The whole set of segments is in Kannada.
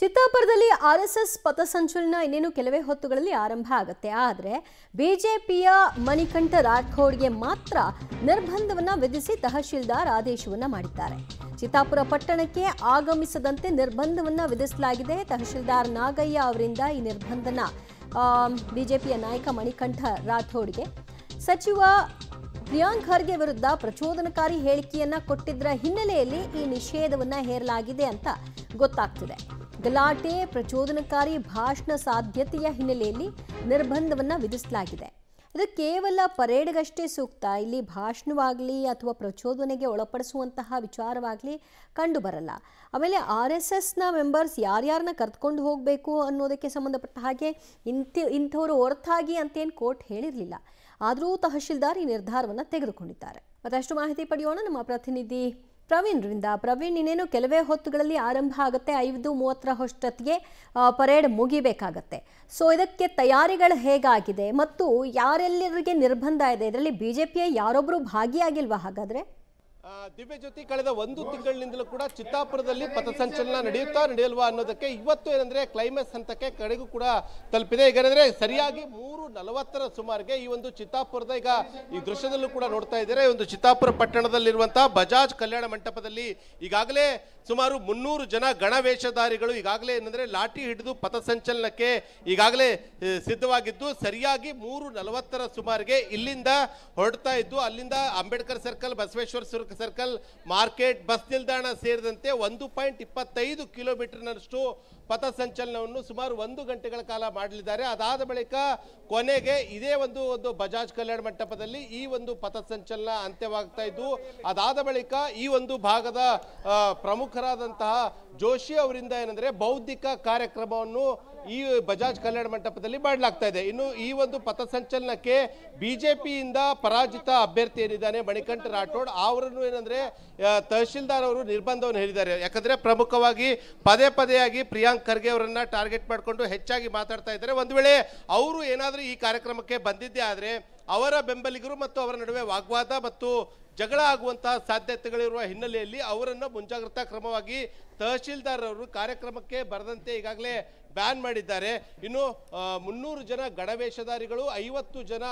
ಚಿತ್ತಾಪುರದಲ್ಲಿ ಆರ್ಎಸ್ಎಸ್ ಪಥಸಂಚಲನ ಇನ್ನೇನು ಕೆಲವೇ ಹೊತ್ತುಗಳಲ್ಲಿ ಆರಂಭ ಆಗುತ್ತೆ. ಆದರೆ ಬಿಜೆಪಿಯ ಮಣಿಕಂಠ ರಾಠೋಡ್ಗೆ ಮಾತ್ರ ನಿರ್ಬಂಧವನ್ನ ವಿಧಿಸಿ ತಹಶೀಲ್ದಾರ್ ಆದೇಶವನ್ನ ಮಾಡಿದ್ದಾರೆ. ಚಿತ್ತಾಪುರ ಪಟ್ಟಣಕ್ಕೆ ಆಗಮಿಸದಂತೆ ನಿರ್ಬಂಧವನ್ನ ವಿಧಿಸಲಾಗಿದೆ. ತಹಶೀಲ್ದಾರ್ ನಾಗಯ್ಯ ಅವರಿಂದ ಈ ನಿರ್ಬಂಧನ ಬಿಜೆಪಿಯ ನಾಯಕ ಮಣಿಕಂಠ ರಾಠೋಡ್ಗೆ ಸಚಿವ ಪ್ರಿಯಾಂಕ್ ಖರ್ಗೆ ವಿರುದ್ಧ ಪ್ರಚೋದನಕಾರಿ ಹೇಳಿಕೆಯನ್ನ ಕೊಟ್ಟಿದ್ದರ ಹಿನ್ನೆಲೆಯಲ್ಲಿ ಈ ನಿಷೇಧವನ್ನ ಹೇರಲಾಗಿದೆ ಅಂತ ಗೊತ್ತಾಗ್ತಿದೆ. ಗಲಾಟೆ, ಪ್ರಚೋದನಕಾರಿ ಭಾಷಣ ಸಾಧ್ಯತೆಯ ಹಿನ್ನೆಲೆಯಲ್ಲಿ ನಿರ್ಬಂಧವನ್ನ ವಿಧಿಸಲಾಗಿದೆ. ಇದು ಕೇವಲ ಪರೇಡ್ಗಷ್ಟೇ ಸೂಕ್ತ. ಇಲ್ಲಿ ಭಾಷಣವಾಗಲಿ ಅಥವಾ ಪ್ರಚೋದನೆಗೆ ಒಳಪಡಿಸುವಂತಹ ವಿಚಾರವಾಗಲಿ ಕಂಡು ಬರಲ್ಲ. ಆಮೇಲೆ RSSನ ಮೆಂಬರ್ಸ್ ಯಾರ್ಯಾರನ್ನ ಕರೆದುಕೊಂಡು ಹೋಗಬೇಕು ಅನ್ನೋದಕ್ಕೆ ಸಂಬಂಧಪಟ್ಟ ಹಾಗೆ ಇಂಥವರು ಹೊರತಾಗಿ ಅಂತೇನು ಕೋರ್ಟ್ ಹೇಳಿರಲಿಲ್ಲ. ಆದರೂ ತಹಶೀಲ್ದಾರ್ ಈ ನಿರ್ಧಾರವನ್ನು ತೆಗೆದುಕೊಂಡಿದ್ದಾರೆ. ಮತ್ತಷ್ಟು ಮಾಹಿತಿ ಪಡೆಯೋಣ ನಮ್ಮ ಪ್ರತಿನಿಧಿ ಪ್ರವೀಣ್ರಿಂದ. ಪ್ರವೀಣ್, ಇನ್ನೇನು ಕೆಲವೇ ಹೊತ್ತುಗಳಲ್ಲಿ ಆರಂಭ ಆಗುತ್ತೆ. 5:30 ಹೊಷ್ಟೊತ್ತಿಗೆ ಪರೇಡ್ ಮುಗಿಬೇಕಾಗತ್ತೆ. ಸೊ ಇದಕ್ಕೆ ತಯಾರಿಗಳು ಹೇಗಾಗಿದೆ ಮತ್ತು ಯಾರೆಲ್ಲರಿಗೆ ನಿರ್ಬಂಧ ಇದೆ? ಇದರಲ್ಲಿ ಬಿಜೆಪಿಯ ಯಾರೊಬ್ಬರು ಭಾಗಿಯಾಗಿಲ್ವಾ ಹಾಗಾದ್ರೆ? ದಿವ್ಯ ಜ್ಯೋತಿ, ಕಳೆದ ಒಂದು ತಿಂಗಳಿನಿಂದಲೂ ಕೂಡ ಚಿತ್ತಾಪುರದಲ್ಲಿ ಪಥಸಂಚಲನ ನಡೆಯಲ್ವಾ ಅನ್ನೋದಕ್ಕೆ ಇವತ್ತು ಏನಂದ್ರೆ ಕ್ಲೈಮ್ಯಾಕ್ಸ್ ಹಂತಕ್ಕೆ ಕಡೆಗೂ ಕೂಡ ತಲುಪಿದೆ. ಈಗ ಏನಂದ್ರೆ ಸರಿಯಾಗಿ 3:40 ಸುಮಾರಿಗೆ ಈ ಒಂದು ಚಿತ್ತಾಪುರದ ಈಗ ಈ ದೃಶ್ಯದಲ್ಲೂ ಕೂಡ ನೋಡ್ತಾ ಇದ್ದಾರೆ. ಒಂದು ಚಿತ್ತಾಪುರ ಪಟ್ಟಣದಲ್ಲಿರುವಂತಹ ಬಜಾಜ್ ಕಲ್ಯಾಣ ಮಂಟಪದಲ್ಲಿ ಈಗಾಗಲೇ ಸುಮಾರು 300 ಜನ ಗಣವೇಷಧಾರಿಗಳು ಈಗಾಗಲೇ ಏನಂದ್ರೆ ಲಾಠಿ ಹಿಡಿದು ಪಥಸಂಚಲನಕ್ಕೆ ಈಗಾಗಲೇ ಸಿದ್ಧವಾಗಿದ್ದು, ಸರಿಯಾಗಿ 3:40 ಸುಮಾರಿಗೆ ಇಲ್ಲಿಂದ ಹೊರಡ್ತಾ ಇದ್ದು, ಅಲ್ಲಿಂದ Ambedkar circle, Basaveshwara circle, market, bus ನಿಲ್ದಾಣ ಸೇರಿದಂತೆ 1.25 ಕಿಲೋಮೀಟರ್ನಷ್ಟು ಪಥಸಂಚಲನವನ್ನು ಸುಮಾರು 1 ಗಂಟೆಗಳ ಕಾಲ ಮಾಡಲಿದ್ದಾರೆ. ಅದಾದ ಬಳಿಕ ಕೊನೆಗೆ ಇದೇ ಒಂದು ಬಜಾಜ್ ಕಲ್ಯಾಣ ಮಂಟಪದಲ್ಲಿ ಈ ಒಂದು ಪಥಸಂಚಲನ ಅಂತ್ಯವಾಗ್ತಾ ಇದ್ದು, ಅದಾದ ಬಳಿಕ ಈ ಒಂದು ಭಾಗದ ಪ್ರಮುಖರಾದಂತಹ ಜೋಶಿ ಅವರಿಂದ ಏನಂದ್ರೆ ಬೌದ್ಧಿಕ ಕಾರ್ಯಕ್ರಮವನ್ನು ಈ ಬಜಾಜ್ ಕಲ್ಯಾಣ ಮಂಟಪದಲ್ಲಿ ಮಾಡಲಾಗ್ತಾ ಇದೆ. ಇನ್ನು ಈ ಒಂದು ಪಥಸಂಚಲನಕ್ಕೆ ಬಿಜೆಪಿಯಿಂದ ಪರಾಜಿತ ಅಭ್ಯರ್ಥಿ ಏನಿದ್ದಾನೆ ಮಣಿಕಂಠ ರಾಠೋಡ್ ಅವರನ್ನು ಏನಂದ್ರೆ ತಹಶೀಲ್ದಾರ್ ಅವರು ನಿರ್ಬಂಧವನ್ನು ಹೇರಿದ್ದಾರೆ. ಯಾಕಂದ್ರೆ ಪ್ರಮುಖವಾಗಿ ಪದೇ ಆಗಿ ಪ್ರಿಯಾಂಕ್ ಖರ್ಗೆ ಅವರನ್ನ ಟಾರ್ಗೆಟ್ ಮಾಡಿಕೊಂಡು ಹೆಚ್ಚಾಗಿ ಮಾತಾಡ್ತಾ ಇದ್ದಾರೆ. ಒಂದು ವೇಳೆ ಅವರು ಏನಾದರೂ ಈ ಕಾರ್ಯಕ್ರಮಕ್ಕೆ ಬಂದಿದ್ದೇ ಆದ್ರೆ ಅವರ ಬೆಂಬಲಿಗರು ಮತ್ತು ಅವರ ನಡುವೆ ವಾಗ್ವಾದ ಮತ್ತು ಜಗಳ ಆಗುವಂತಹ ಸಾಧ್ಯತೆಗಳಿರುವ ಹಿನ್ನೆಲೆಯಲ್ಲಿ ಅವರನ್ನು ಮುಂಜಾಗ್ರತಾ ಕ್ರಮವಾಗಿ ತಹಶೀಲ್ದಾರ್ ಅವರು ಕಾರ್ಯಕ್ರಮಕ್ಕೆ ಬರದಂತೆ ಈಗಾಗಲೇ ಬ್ಯಾನ್ ಮಾಡಿದ್ದಾರೆ. ಇನ್ನು 300 ಜನ ಗಣವೇಷಧಾರಿಗಳು, 50 ಜನ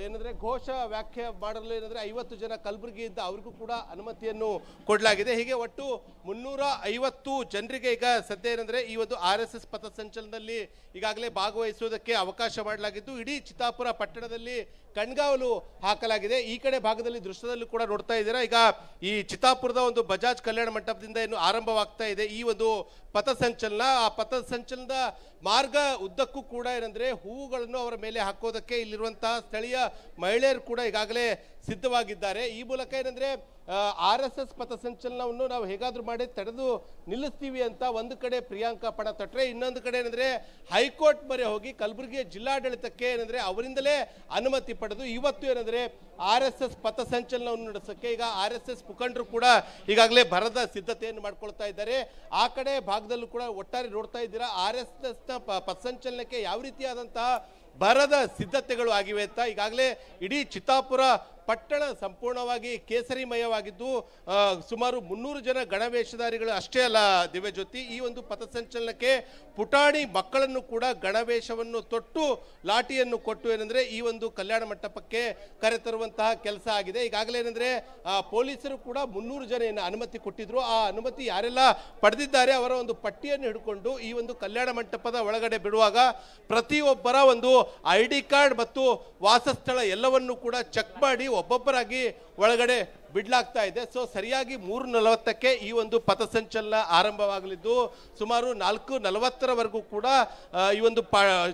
ಏನಂದ್ರೆ ಘೋಷ ವ್ಯಾಖ್ಯೆ ಮಾಡಲು ಏನಂದ್ರೆ 50 ಜನ ಕಲಬುರಗಿಯಿಂದ ಅವ್ರಿಗೂ ಕೂಡ ಅನುಮತಿಯನ್ನು ಕೊಡಲಾಗಿದೆ. ಹೀಗೆ ಒಟ್ಟು 350 ಜನರಿಗೆ ಈಗ ಸದ್ಯ ಏನಂದ್ರೆ ಈ ಒಂದು RSS ಪಥಸಂಚಲನದಲ್ಲಿ ಈಗಾಗಲೇ ಭಾಗವಹಿಸುವುದಕ್ಕೆ ಅವಕಾಶ ಮಾಡಲಾಗಿದ್ದು, ಇಡೀ ಚಿತ್ತಾಪುರ ಪಟ್ಟಣದಲ್ಲಿ ಕಣ್ಗಾವಲು ಹಾಕಲಾಗಿದೆ. ಈ ಕಡೆ ಭಾಗದಲ್ಲಿ ದೃಶ್ಯದಲ್ಲೂ ಕೂಡ ನೋಡ್ತಾ ಇದ್ದೀರಾ. ಈಗ ಈ ಚಿತ್ತಾಪುರದ ಒಂದು ಬಜಾಜ್ ಕಲ್ಯಾಣ ಮಂಟಪದಿಂದ ಏನು ಆರಂಭವಾಗ್ತಾ ಇದೆ ಈ ಒಂದು ಪಥಸಂಚಲನ, ಆ ಪಥಸಂಚಲನದ ಮಾರ್ಗ ಉದ್ದಕ್ಕೂ ಕೂಡ ಏನಂದ್ರೆ ಹೂವುಗಳನ್ನು ಅವರ ಮೇಲೆ ಹಾಕೋದಕ್ಕೆ ಇಲ್ಲಿರುವಂತಹ ಸ್ಥಳೀಯ ಮಹಿಳೆಯರು ಕೂಡ ಈಗಾಗಲೇ ಸಿದ್ಧವಾಗಿದ್ದಾರೆ. ಈ ಮೂಲಕ ಏನಂದ್ರೆ RSS ಪಥಸಂಚಲನವನ್ನು ನಾವು ಹೇಗಾದ್ರೂ ಮಾಡಿ ತಡೆದು ನಿಲ್ಲಿಸ್ತೀವಿ ಅಂತ ಒಂದು ಕಡೆ ಪ್ರಿಯಾಂಕಾ ಪಣ ತೊಟ್ರೆ, ಇನ್ನೊಂದು ಕಡೆ ಏನಂದ್ರೆ ಹೈಕೋರ್ಟ್ ಮೊರೆ ಹೋಗಿ ಕಲಬುರಗಿಯ ಜಿಲ್ಲಾಡಳಿತಕ್ಕೆ ಏನಂದ್ರೆ ಅವರಿಂದಲೇ ಅನುಮತಿ ಪಡೆದು ಇವತ್ತು ಏನಂದ್ರೆ RSS ಪಥಸಂಚಲನವನ್ನು ನಡೆಸೋಕೆ ಈಗ RSS ಮುಖಂಡರು ಕೂಡ ಈಗಾಗಲೇ ಭರದ ಸಿದ್ಧತೆಯನ್ನು ಮಾಡ್ಕೊಳ್ತಾ ಇದ್ದಾರೆ. ಆ ಕಡೆ ಭಾಗದಲ್ಲೂ ಕೂಡ ಒಟ್ಟಾರೆ ನೋಡ್ತಾ ಇದ್ದೀರಾ RSSನ ಪಥಸಂಚಲನಕ್ಕೆ ಯಾವ ರೀತಿಯಾದಂತಹ ಭರದ ಸಿದ್ಧತೆಗಳು ಆಗಿವೆ ಅಂತ. ಈಗಾಗಲೇ ಇಡೀ ಚಿತ್ತಾಪುರ ಪಟ್ಟಣ ಸಂಪೂರ್ಣವಾಗಿ ಕೇಸರಿಮಯವಾಗಿದ್ದು, ಸುಮಾರು 300 ಜನ ಗಣವೇಷಧಾರಿಗಳು ಅಷ್ಟೇ ಅಲ್ಲ ದಿವ್ಯ ಜ್ಯೋತಿ, ಈ ಒಂದು ಪಥಸಂಚಲನಕ್ಕೆ ಪುಟಾಣಿ ಮಕ್ಕಳನ್ನು ಕೂಡ ಗಣವೇಷವನ್ನು ತೊಟ್ಟು ಲಾಠಿಯನ್ನು ಕೊಟ್ಟು ಏನಂದ್ರೆ ಈ ಒಂದು ಕಲ್ಯಾಣ ಮಂಟಪಕ್ಕೆ ಕರೆತರುವಂತಹ ಕೆಲಸ ಆಗಿದೆ. ಈಗಾಗಲೇ ಏನಂದ್ರೆ ಪೊಲೀಸರು ಕೂಡ 300 ಜನ ಏನು ಅನುಮತಿ ಕೊಟ್ಟಿದ್ರು, ಆ ಅನುಮತಿ ಯಾರೆಲ್ಲ ಪಡೆದಿದ್ದಾರೆ ಅವರ ಒಂದು ಪಟ್ಟಿಯನ್ನು ಹಿಡ್ಕೊಂಡು ಈ ಒಂದು ಕಲ್ಯಾಣ ಮಂಟಪದ ಒಳಗಡೆ ಬಿಡುವಾಗ ಪ್ರತಿಯೊಬ್ಬರ ಒಂದು ID ಕಾರ್ಡ್ ಮತ್ತು ವಾಸಸ್ಥಳ ಎಲ್ಲವನ್ನು ಕೂಡ ಚೆಕ್ ಮಾಡಿ ಒಬ್ಬೊಬ್ಬರಾಗಿ ಒಳಗಡೆ ಬಿಡ್ಲಾಗ್ತಾ ಇದೆ. ಸೊ ಸರಿಯಾಗಿ 3:40ಕ್ಕೆ ಈ ಒಂದು ಪಥಸಂಚಲನ ಆರಂಭವಾಗಲಿದ್ದು, ಸುಮಾರು 4:40ವರೆಗೂ ಕೂಡ ಈ ಒಂದು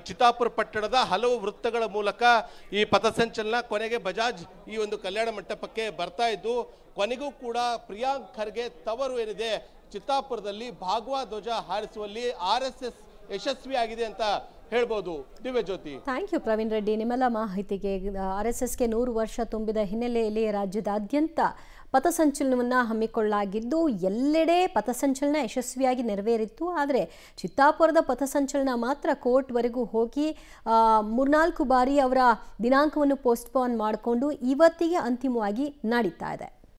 ಚಿತ್ತಾಪುರ ಪಟ್ಟಣದ ಹಲವು ವೃತ್ತಗಳ ಮೂಲಕ ಈ ಪಥಸಂಚಲನ ಕೊನೆಗೆ ಬಜಾಜ್ ಈ ಒಂದು ಕಲ್ಯಾಣ ಮಂಟಪಕ್ಕೆ ಬರ್ತಾ ಇದ್ದು, ಕೊನೆಗೂ ಕೂಡ ಪ್ರಿಯಾಂಕ್ ಖರ್ಗೆ ತವರು ಏನಿದೆ ಚಿತ್ತಾಪುರದಲ್ಲಿ ಭಾಗವಾ ಧ್ವಜ ಹಾರಿಸುವಲ್ಲಿ RSS ಯಶಸ್ವಿಯಾಗಿದೆ ಅಂತ ಹೇಳ್ಬೋದು. ದಿವ್ಯ ಜ್ಯೋತಿ, ಥ್ಯಾಂಕ್ ಯು ಪ್ರವೀಣ್ ರೆಡ್ಡಿ ನಿಮ್ಮೆಲ್ಲ ಮಾಹಿತಿಗೆ. RSSಗೆ 100 ವರ್ಷ ತುಂಬಿದ ಹಿನ್ನೆಲೆಯಲ್ಲಿ ರಾಜ್ಯದಾದ್ಯಂತ ಪಥಸಂಚಲನವನ್ನು ಹಮ್ಮಿಕೊಳ್ಳಲಾಗಿದ್ದು ಎಲ್ಲೆಡೆ ಪಥಸಂಚಲನ ಯಶಸ್ವಿಯಾಗಿ ನೆರವೇರಿತ್ತು. ಆದರೆ ಚಿತ್ತಾಪುರದ ಪಥಸಂಚಲನ ಮಾತ್ರ ಕೋರ್ಟ್ವರೆಗೂ ಹೋಗಿ 3-4 ಬಾರಿ ಅವರ ದಿನಾಂಕವನ್ನು ಪೋಸ್ಟ್ಪೋನ್ ಮಾಡಿಕೊಂಡು ಇವತ್ತಿಗೆ ಅಂತಿಮವಾಗಿ ನಡೀತಾ ಇದೆ.